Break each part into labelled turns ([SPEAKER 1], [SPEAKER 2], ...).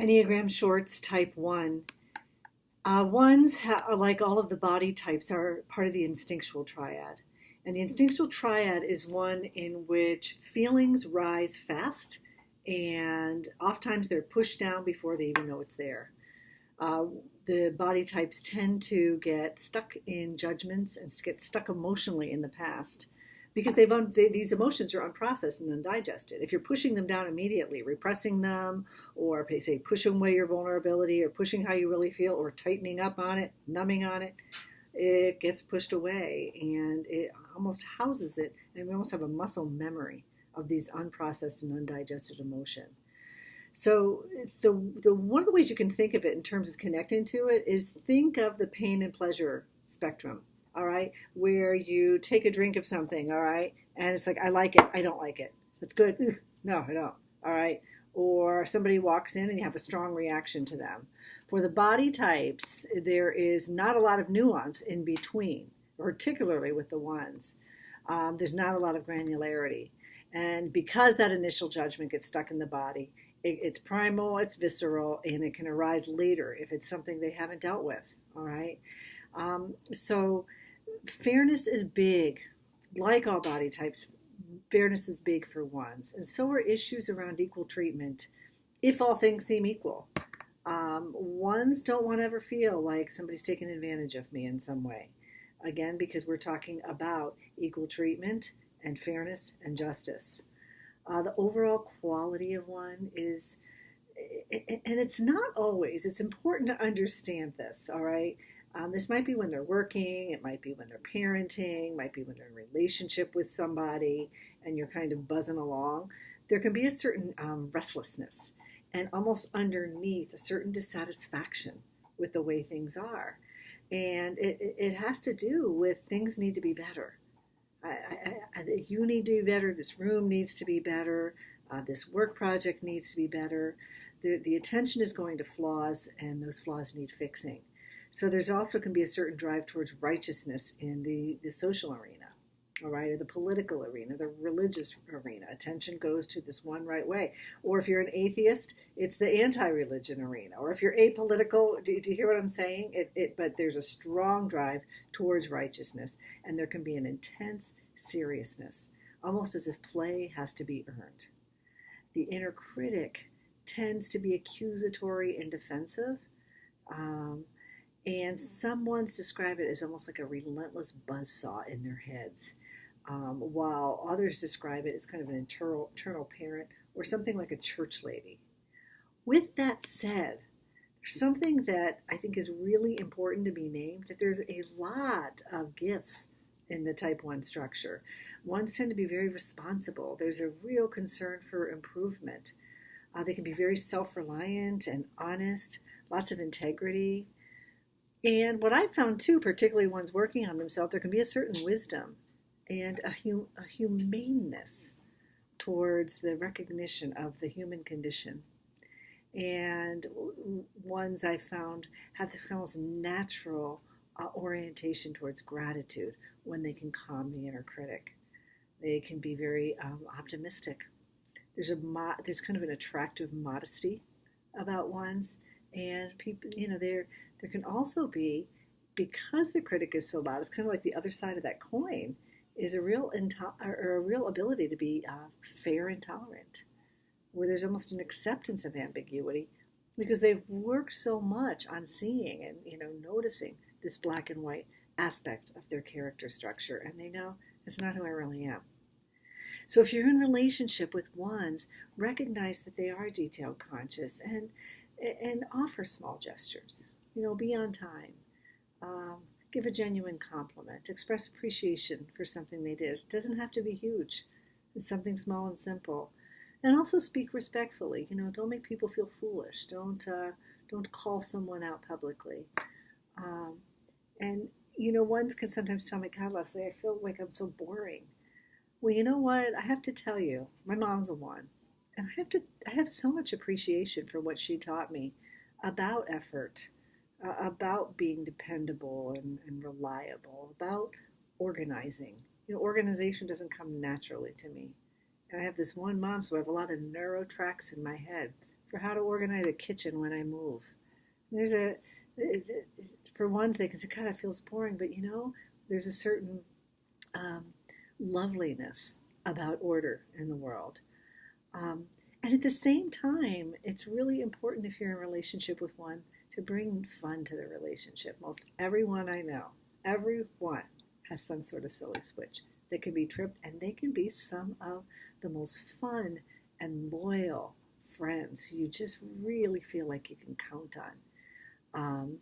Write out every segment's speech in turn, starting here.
[SPEAKER 1] Enneagram Shorts Type 1. Ones, like all of the body types, are part of the Instinctual Triad. And the Instinctual Triad is one in which feelings rise fast, and oftentimes they're pushed down before they even know it's there. The body types tend to get stuck in judgments and get stuck emotionally in the past because these emotions are unprocessed and undigested. If you're pushing them down immediately, repressing them, or say pushing away your vulnerability, or pushing how you really feel, or tightening up on it, numbing on it, it gets pushed away and it almost houses it, and we almost have a muscle memory of these unprocessed and undigested emotion. So the one of the ways you can think of it in terms of connecting to it is think of the pain and pleasure spectrum, all right, where you take a drink of something, all right, and it's like, I like it, I don't like it. It's good. Ugh, no, I don't, all right. Or somebody walks in and you have a strong reaction to them. For the body types, there is not a lot of nuance in between, particularly with the ones. There's not a lot of granularity. And because that initial judgment gets stuck in the body, it's primal, it's visceral, and it can arise later if it's something they haven't dealt with, all right? So fairness is big. Like all body types, fairness is big for ones. And so are issues around equal treatment, if all things seem equal. Ones don't want to ever feel like somebody's taking advantage of me in some way. Again, because we're talking about equal treatment and fairness and justice. The overall quality of one is, and it's not always, it's important to understand this, all right? This might be when they're working, it might be when they're parenting, might be when they're in a relationship with somebody and you're kind of buzzing along. There can be a certain restlessness and almost underneath a certain dissatisfaction with the way things are. And it has to do with things need to be better. You need to be better, this room needs to be better, this work project needs to be better. The attention is going to flaws, and those flaws need fixing. So there's also can be a certain drive towards righteousness in the social arena, all right, or the political arena, the religious arena. Attention goes to this one right way. Or if you're an atheist, it's the anti-religion arena. Or if you're apolitical, do you hear what I'm saying? But there's a strong drive towards righteousness, and there can be an intense seriousness, almost as if play has to be earned. The inner critic tends to be accusatory and defensive, and some ones describe it as almost like a relentless buzzsaw in their heads, while others describe it as kind of an eternal parent or something like a church lady. With that said, there's something that I think is really important to be named, that there's a lot of gifts in the type 1 structure. Ones tend to be very responsible. There's a real concern for improvement. They can be very self-reliant and honest, lots of integrity. And what I've found too, particularly ones working on themselves, there can be a certain wisdom and a humaneness towards the recognition of the human condition. And ones I've found have this almost natural orientation towards gratitude when they can calm the inner critic. They can be very optimistic. There's kind of an attractive modesty about ones, and people, there can also be, because the critic is so loud, it's kind of like the other side of that coin, is a real ability to be fair and tolerant, where there's almost an acceptance of ambiguity because they've worked so much on seeing and noticing this black and white aspect of their character structure, and they know it's not who I really am. So if you're in relationship with ones, recognize that they are detail conscious and offer small gestures. Be on time. Give a genuine compliment. Express appreciation for something they did. It doesn't have to be huge. It's something small and simple. And also speak respectfully. Don't make people feel foolish. Don't call someone out publicly. And ones can sometimes tell me, God, Leslie, I feel like I'm so boring. Well, you know what? I have to tell you, my mom's a one. And I have so much appreciation for what she taught me about effort, about being dependable and reliable, about organizing. Organization doesn't come naturally to me. And I have this one mom, so I have a lot of neural tracks in my head for how to organize a kitchen when I move. There's a, for ones, they can say, God, that feels boring, but there's a certain um, loveliness about order in the world. And at the same time, it's really important if you're in a relationship with one to bring fun to the relationship. Most everyone I know, everyone has some sort of silly switch that can be tripped, and they can be some of the most fun and loyal friends who you just really feel like you can count on.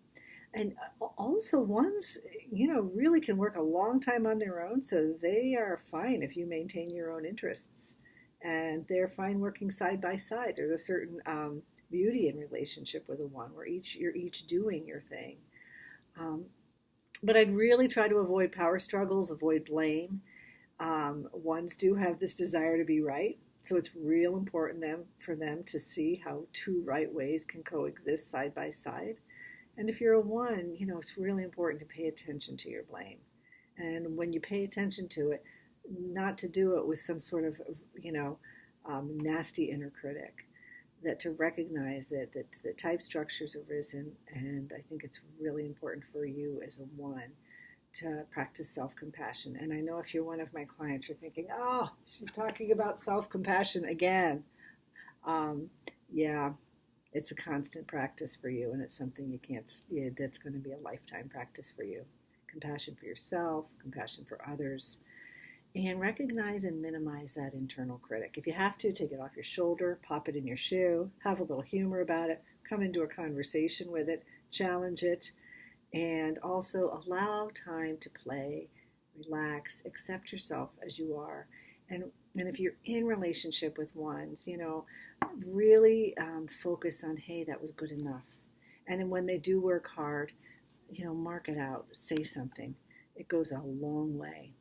[SPEAKER 1] And also ones, really can work a long time on their own, so they are fine if you maintain your own interests. And they're fine working side by side. There's a certain beauty in relationship with a one where you're each doing your thing. But I'd really try to avoid power struggles, avoid blame. Ones do have this desire to be right, so it's real important for them to see how two right ways can coexist side by side. And if you're a one, it's really important to pay attention to your blame. And when you pay attention to it, not to do it with some sort of, nasty inner critic, that to recognize that the type structures have risen, and I think it's really important for you as a one to practice self-compassion. And I know if you're one of my clients, you're thinking, oh, she's talking about self-compassion again. Yeah, it's a constant practice for you, and it's something that's going to be a lifetime practice for you. Compassion for yourself, compassion for others, and recognize and minimize that internal critic. If you have to, take it off your shoulder, pop it in your shoe, have a little humor about it, come into a conversation with it, challenge it, and also allow time to play, relax, accept yourself as you are. And if you're in relationship with ones, really focus on, hey, that was good enough. And then when they do work hard, mark it out, say something. It goes a long way.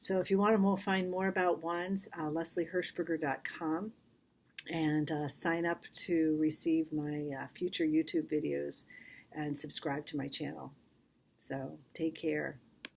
[SPEAKER 1] So if you want to find more about ones, lesliehershberger.com, and sign up to receive my future YouTube videos and subscribe to my channel. So take care.